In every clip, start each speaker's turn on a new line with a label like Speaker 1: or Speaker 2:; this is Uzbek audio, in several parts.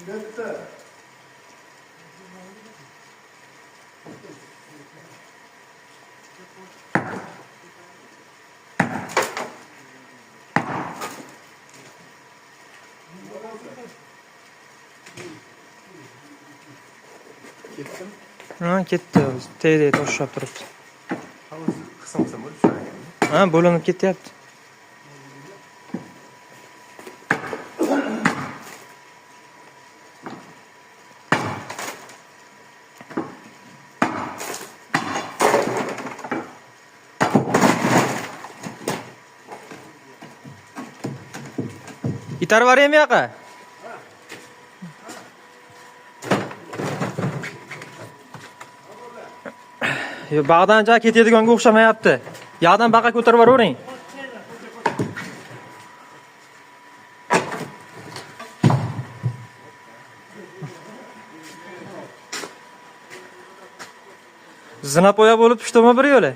Speaker 1: Bitta. Ketdim.
Speaker 2: Ha, ketdi. Tegdi, toshab turibdi.
Speaker 1: Qism bo'lib tushadi.
Speaker 2: Ha, bo'linib ketyapti. Itarib yuboraymi bu yoqqa? Bag'dan ja ketadigan o'xshamayapti. Yoqdan baqa ko'tarib yuboring. Zinapoya bo'lib tushdimi bir yo'li?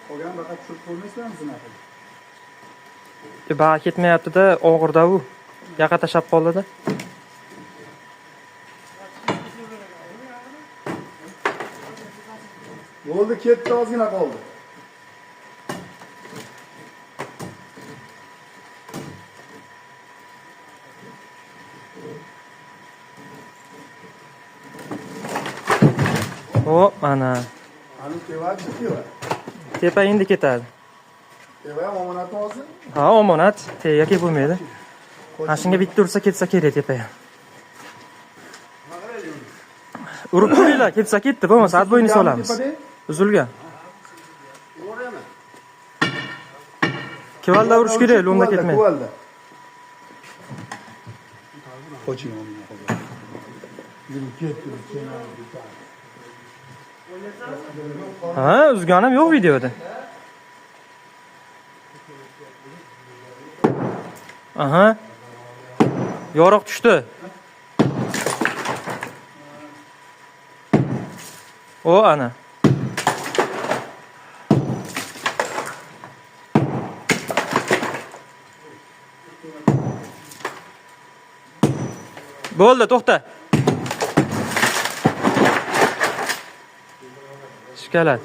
Speaker 1: Qolgan faqat tushib qo'ymaysizlarmi zinaga?
Speaker 2: Baqa ketmayapti-da, og'irda u. Yoqqa tashab qoldi-da.
Speaker 1: Bo'ldi, ketdi, ozgina qoldi.
Speaker 2: Hop, mana.
Speaker 1: Ani tevak teva.
Speaker 2: Tepa endi ketadi.
Speaker 1: Teva omonatni olsin.
Speaker 2: Ha, omonat. Tega kelib bo'lmaydi. Mashinaga bitta ursa ketsa kerak tepa ham. Urib qo'yinglar, ketsa ketdi, bo'lmasa atbo'yini solamiz. Uzilgan. Kivalda urish kerak, lo'nda ketmaydi.
Speaker 1: Kivalda. Qo'ching o'rniga qo'ying. Yurib ketdi,
Speaker 2: Ha, uzganim yo'q videoda. Aha. Yoriq tushdi. O ana. Bo'ldi, to'xta. Shikalat.